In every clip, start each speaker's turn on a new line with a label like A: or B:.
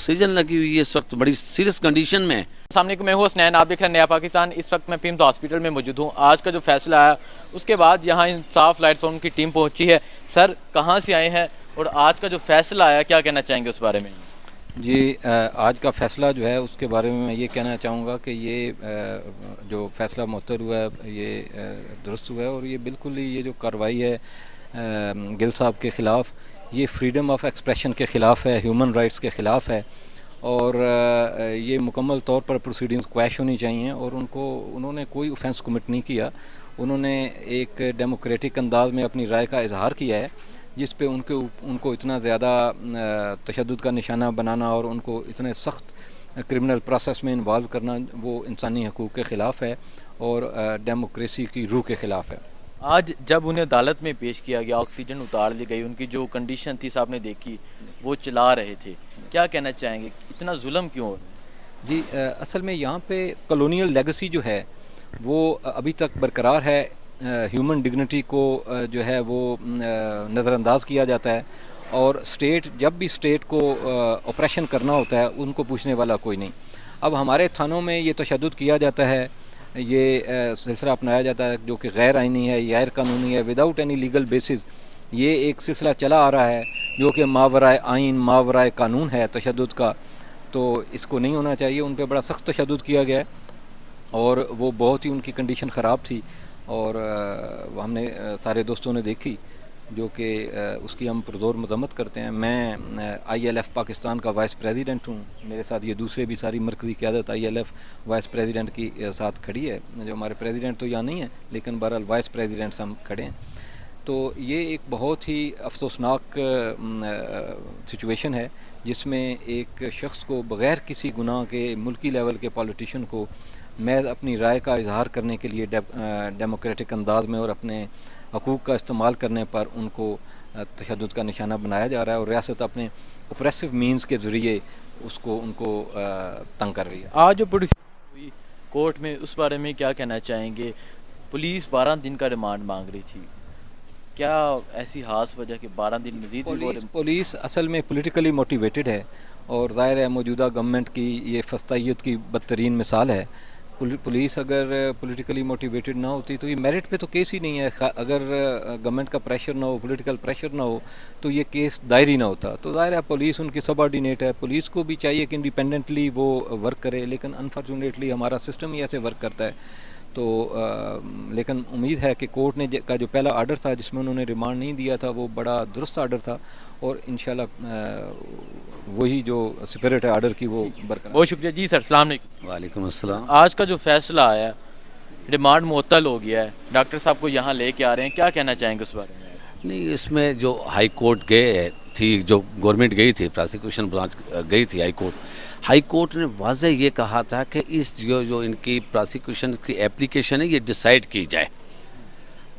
A: Oxygen لگی ہوئی ہے، اس وقت بڑی سیریس کنڈیشن میں ہے۔
B: السلام علیکم، میں ہوں حسنین، آپ دیکھ رہے ہیں نیا پاکستان۔ اس وقت میں پیمز ہاسپٹل میں موجود ہوں۔ آج کا جو فیصلہ آیا اس کے بعد یہاں انصاف لائٹ فورم کی ٹیم پہنچی ہے۔ سر کہاں سے آئے ہیں اور آج کا جو فیصلہ آیا کیا کہنا چاہیں گے اس بارے میں؟
C: جی، آج کا فیصلہ جو ہے اس کے بارے میں یہ کہنا چاہوں گا کہ یہ جو فیصلہ معطل ہوا ہے یہ درست ہوا ہے، اور یہ بالکل ہی یہ جو کارروائی ہے گل صاحب کے خلاف، یہ فریڈم آف ایکسپریشن کے خلاف ہے، ہیومن رائٹس کے خلاف ہے، اور یہ مکمل طور پر پروسیڈنگز کویش ہونی چاہیے، اور انہوں نے کوئی اوفینس کمٹ نہیں کیا۔ انہوں نے ایک ڈیموکریٹک انداز میں اپنی رائے کا اظہار کیا ہے، جس پہ ان کو اتنا زیادہ تشدد کا نشانہ بنانا اور ان کو اتنے سخت کرمنل پروسیس میں انوالو کرنا وہ انسانی حقوق کے خلاف ہے اور ڈیموکریسی کی روح کے خلاف ہے۔
B: آج جب انہیں عدالت میں پیش کیا گیا، آکسیجن اتار لی گئی، ان کی جو کنڈیشن تھی صاحب نے دیکھی، وہ چلا رہے تھے، کیا کہنا چاہیں گے اتنا ظلم کیوں ہو رہا ہے؟
C: جی، اصل میں یہاں پہ کالونیل لیگسی جو ہے وہ ابھی تک برقرار ہے۔ ہیومن ڈگنیٹی کو جو ہے وہ نظر انداز کیا جاتا ہے، اور جب بھی اسٹیٹ کو آپریشن کرنا ہوتا ہے ان کو پوچھنے والا کوئی نہیں۔ اب ہمارے تھانوں میں یہ تشدد کیا جاتا ہے، یہ سلسلہ اپنایا جاتا ہے جو کہ غیر آئینی ہے، غیر قانونی ہے، وداؤٹ اینی لیگل بیسز۔ یہ ایک سلسلہ چلا آ رہا ہے جو کہ ماورائے آئین ماورائے قانون ہے تشدد کا، تو اس کو نہیں ہونا چاہیے۔ ان پہ بڑا سخت تشدد کیا گیا ہے، اور وہ بہت ہی ان کی کنڈیشن خراب تھی، اور ہم نے سارے دوستوں نے دیکھی، جو کہ اس کی ہم پرزور مذمت کرتے ہیں۔ میں آئی ایل ایف پاکستان کا وائس پریزیڈنٹ ہوں، میرے ساتھ یہ دوسرے بھی ساری مرکزی قیادت I L F vice president کی ساتھ کھڑی ہے، جو ہمارے پریزیڈنٹ تو یہاں نہیں ہیں لیکن بہرحال وائس پریزیڈنٹس ہم کھڑے ہیں۔ تو یہ ایک بہت ہی افسوسناک سچویشن ہے، جس میں ایک شخص کو بغیر کسی گناہ کے، ملکی لیول کے پولیٹیشین کو محض اپنی رائے کا اظہار کرنے کے لیے ڈیموکریٹک انداز میں اور اپنے حقوق کا استعمال کرنے پر ان کو تشدد کا نشانہ بنایا جا رہا ہے، اور ریاست اپنے اوپریسو مینز کے ذریعے ان کو تنگ کر رہی ہے۔
B: آج جو پولیس ہوئی کورٹ میں، اس بارے میں کیا کہنا چاہیں گے؟ پولیس 12 دن کا ریمانڈ مانگ رہی تھی، کیا ایسی خاص وجہ کہ 12 دن مزید
C: پولیس اصل میں پولیٹیکلی موٹیویٹڈ ہے، اور ظاہر ہے موجودہ گورنمنٹ کی یہ فسطائیت کی بدترین مثال ہے۔ پولیس اگر پولیٹیکلی موٹیویٹڈ نہ ہوتی تو یہ میرٹ پہ تو کیس ہی نہیں ہے۔ اگر گورنمنٹ کا پریشر نہ ہو، پولیٹیکل پریشر نہ ہو، تو یہ کیس دائر ہی نہ ہوتا۔ تو ظاہر ہے پولیس ان کی سب آرڈینیٹ ہے، پولیس کو بھی چاہیے کہ انڈیپینڈنٹلی وہ ورک کرے، لیکن انفارچونیٹلی ہمارا سسٹم ہی ایسے ورک کرتا ہے۔ تو لیکن امید ہے کہ کورٹ نے کا جو پہلا آرڈر تھا جس میں انہوں نے ریمانڈ نہیں دیا تھا، وہ بڑا درست آرڈر تھا، اور انشاءاللہ وہی جو اسپرٹ ہے آرڈر کی وہ برقرار۔
B: بہت شکریہ جی سر، السلام علیکم۔
A: وعلیکم السلام۔
B: آج کا جو فیصلہ آیا، ریمانڈ معطل ہو گیا ہے، ڈاکٹر صاحب کو یہاں لے کے آ رہے ہیں، کیا کہنا چاہیں گے اس بارے میں؟
A: نہیں، اس میں جو ہائی کورٹ گئے تھی، جو گورنمنٹ گئی تھی، پراسیکیوشن برانچ گئی تھی ہائی کورٹ نے واضح یہ کہا تھا کہ اس جو ان کی پراسیکیوشن کی اپلیکیشن ہے یہ ڈیسائیڈ کی جائے۔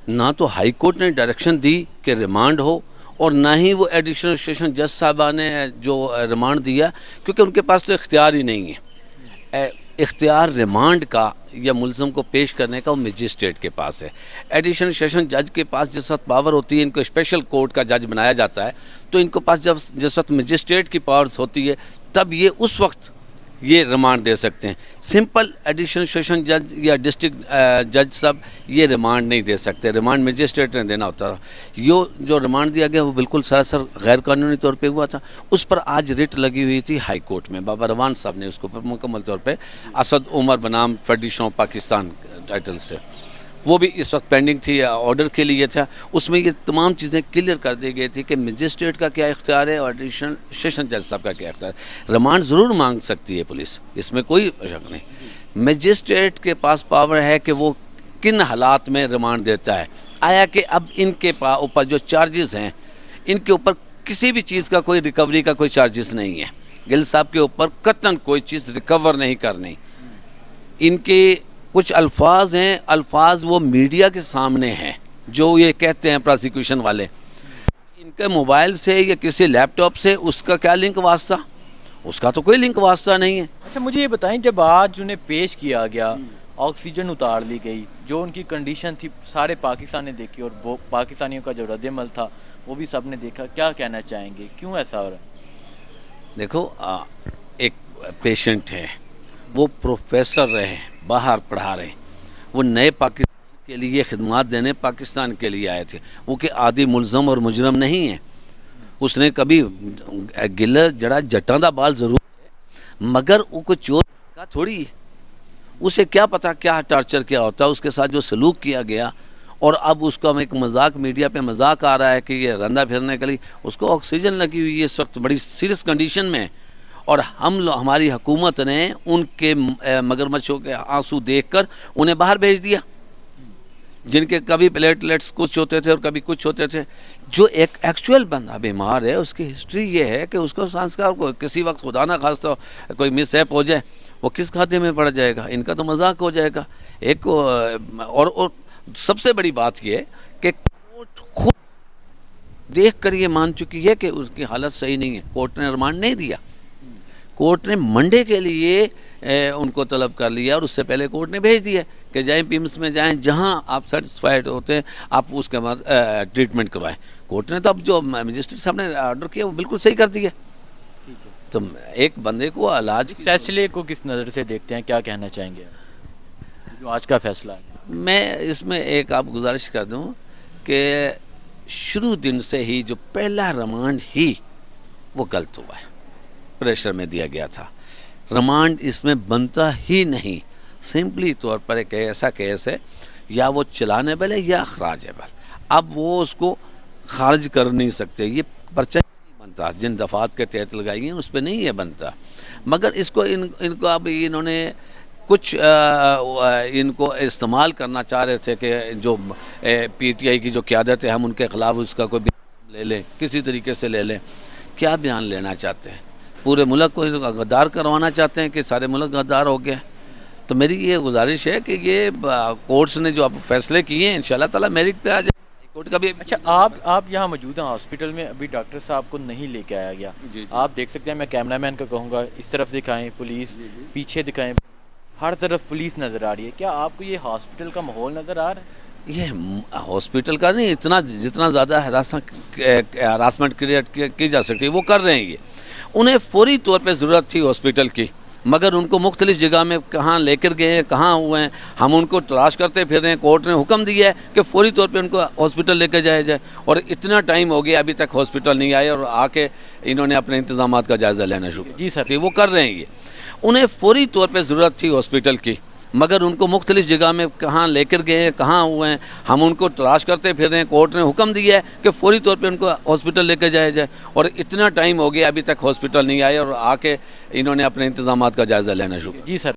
A: نہ تو ہائی کورٹ نے ڈائریکشن دی کہ ریمانڈ ہو، اور نہ ہی وہ ایڈیشنل سیشن جج صاحبہ نے جو ریمانڈ دیا، کیونکہ ان کے پاس تو اختیار ہی نہیں ہے۔ اختیار ریمانڈ کا یا ملزم کو پیش کرنے کا وہ مجسٹریٹ کے پاس ہے۔ ایڈیشنل سیشن جج کے پاس جس وقت پاور ہوتی ہے، ان کو اسپیشل کورٹ کا جج بنایا جاتا ہے، تو ان کے پاس جس وقت مجسٹریٹ کی پاورز ہوتی ہے تب یہ اس وقت یہ ریمانڈ دے سکتے ہیں۔ سمپل ایڈیشنل سیشن جج یا ڈسٹرکٹ جج سب یہ ریمانڈ نہیں دے سکتے، ریمانڈ مجسٹریٹ نے دینا ہوتا ہے۔ یہ جو ریمانڈ دیا گیا وہ بالکل سراسر غیر قانونی طور پہ ہوا تھا۔ اس پر آج ریٹ لگی ہوئی تھی ہائی کورٹ میں، بابا روان صاحب نے اس کو مکمل طور پہ Asad Umar بنام federation of Pakistan title سے، وہ بھی اس وقت پینڈنگ تھی، آرڈر کے لیے تھا۔ اس میں یہ تمام چیزیں کلیئر کر دی گئی تھی کہ مجسٹریٹ کا کیا اختیار ہے اور ایڈیشنل سیشن جج صاحب کا کیا اختیار ہے۔ ریمانڈ ضرور مانگ سکتی ہے پولیس، اس میں کوئی شک نہیں۔ مجسٹریٹ کے پاس پاور ہے کہ وہ کن حالات میں ریمانڈ دیتا ہے۔ آیا کہ اب ان کے اوپر جو چارجز ہیں، ان کے اوپر کسی بھی چیز کا کوئی ریکوری کا کوئی چارجز نہیں ہے۔ گل صاحب کے اوپر قطعاً کوئی چیز ریکور نہیں کرنی۔ ان کے کچھ الفاظ ہیں، الفاظ وہ میڈیا کے سامنے ہیں جو یہ کہتے ہیں پراسیکیوشن والے، ان کے موبائل سے یا کسی لیپ ٹاپ سے اس کا کیا لنک واسطہ؟ اس کا تو کوئی لنک واسطہ نہیں ہے۔
B: اچھا مجھے یہ بتائیں، جب آج انہیں پیش کیا گیا، آکسیجن اتار لی گئی، جو ان کی کنڈیشن تھی سارے پاکستان نے دیکھی، اور وہ پاکستانیوں کا جو رد عمل تھا وہ بھی سب نے دیکھا، کیا کہنا چاہیں گے، کیوں ایسا ہو رہا ہے؟
A: دیکھو ایک پیشنٹ ہے، وہ پروفیسر رہے ہیں، باہر پڑھا رہے ہیں، وہ نئے پاکستان کے لیے خدمات دینے پاکستان کے لیے آئے تھے، وہ کہ عادی ملزم اور مجرم نہیں ہے. اس نے کبھی گلہ جڑا جٹاں دا بال ضرور ہے مگر وہ کو چور کا تھوڑی ہے. اسے کیا پتا کیا ٹارچر کیا ہوتا ہے، اس کے ساتھ جو سلوک کیا گیا. اور اب اس کا ایک مذاق میڈیا پہ مذاق آ رہا ہے کہ یہ رندہ پھرنے کے لیے اس کو آکسیجن لگی ہوئی ہے، اس وقت بڑی سیریس کنڈیشن میں. اور ہماری حکومت نے ان کے مگرمچھوں کے آنسو دیکھ کر انہیں باہر بھیج دیا، جن کے کبھی پلیٹلیٹس کچھ ہوتے تھے اور کبھی کچھ ہوتے تھے. جو ایک ایکچوئل بندہ بیمار ہے اس کی ہسٹری یہ ہے کہ اس کو سنسکار کو کسی وقت خدا نہ خواستہ کوئی مس ہیپ ہو جائے، وہ کس کھاتے میں پڑ جائے گا، ان کا تو مذاق ہو جائے گا. ایک اور سب سے بڑی بات یہ کہ کورٹ خود دیکھ کر یہ مان چکی ہے کہ اس کی حالت صحیح نہیں ہے. کورٹ نے ریمانڈ نہیں دیا، کورٹ نے منڈے کے لیے ان کو طلب کر لیا، اور اس سے پہلے کورٹ نے بھیج دیا کہ جائیں پیمس میں جائیں، جہاں آپ سیٹسفائیڈ ہوتے ہیں آپ اس کے بعد ٹریٹمنٹ کروائیں. کورٹ نے تو اب جو مجسٹریٹ صاحب نے آرڈر کیا وہ بالکل صحیح کر دیا. تو ایک بندے کو علاج کی
B: فیصلے کو کس نظر سے دیکھتے ہیں، کیا کہنا چاہیں گے جو آج کا فیصلہ ہے؟
A: میں اس میں ایک آپ گزارش کر دوں کہ شروع دن سے ہی جو پہلا ریمانڈ ہی وہ غلط ہوا ہے، پریشر میں دیا گیا تھا. ریمانڈ اس میں بنتا ہی نہیں. سمپلی طور پر ایک ایسا کیس ہے یا وہ چلانیبل ہے یا اخراجیبل. اب وہ اس کو خارج کر نہیں سکتے، یہ پرچہ نہیں بنتا، جن دفعات کے تحت لگائی ہیں اس پہ نہیں یہ بنتا. مگر اس کو ان کو اب انہوں نے کچھ ان کو استعمال کرنا چاہ رہے تھے کہ جو پی ٹی آئی کی جو قیادت ہے ہم ان کے خلاف اس کا کوئی بیان لے لیں، کسی طریقے سے لے لیں. کیا بیان لینا چاہتے ہیں؟ پورے ملک کو غدار کروانا چاہتے ہیں کہ سارے ملک غدار ہو گئے. تو میری یہ گزارش ہے کہ یہ کورٹس نے جو اب فیصلے کیے ہیں انشاءاللہ تعالی میرٹ پہ آ جائے. کورٹ کا بھی
B: اچھا آپ یہاں موجود ہیں ہاسپٹل میں، ابھی ڈاکٹر صاحب کو نہیں لے کے آیا گیا. آپ دیکھ سکتے ہیں، میں کیمرہ مین کو کہوں گا اس طرف دکھائیں پولیس، پیچھے دکھائیں، ہر طرف پولیس نظر آ رہی ہے. کیا آپ کو یہ ہاسپٹل کا ماحول نظر آ رہا ہے؟
A: یہ ہاسپٹل کا نہیں، جتنا زیادہ ہراسمنٹ کریٹ کی جا سکتی ہے وہ کر رہے ہیں. یہ انہیں فوری طور پہ ضرورت تھی ہاسپٹل کی، مگر ان کو مختلف جگہ میں کہاں لے کر گئے ہیں، کہاں ہوئے ہیں، ہم ان کو تلاش کرتے پھر رہے ہیں. کورٹ نے حکم دیا ہے کہ فوری طور پہ ان کو ہاسپٹل لے کے جایا جائے، اور اتنا ٹائم ہو گیا ابھی تک ہاسپٹل نہیں آئے، اور آ کے انہوں نے اپنے انتظامات کا جائزہ لینا شروع.
B: جی سر،
A: وہ کر رہے ہیں. یہ انہیں فوری طور پہ ضرورت تھی ہاسپٹل کی، مگر ان کو مختلف جگہ میں کہاں لے کر گئے ہیں، کہاں ہوئے ہیں، ہم ان کو تلاش کرتے پھر رہے ہیں. کورٹ نے حکم دیا ہے کہ فوری طور پہ ان کو ہاسپٹل لے کے جایا جائے، اور اتنا ٹائم ہو گیا ابھی تک ہاسپٹل نہیں آئے، اور آ کے انہوں نے اپنے انتظامات کا جائزہ لینا شروع.
B: جی سر.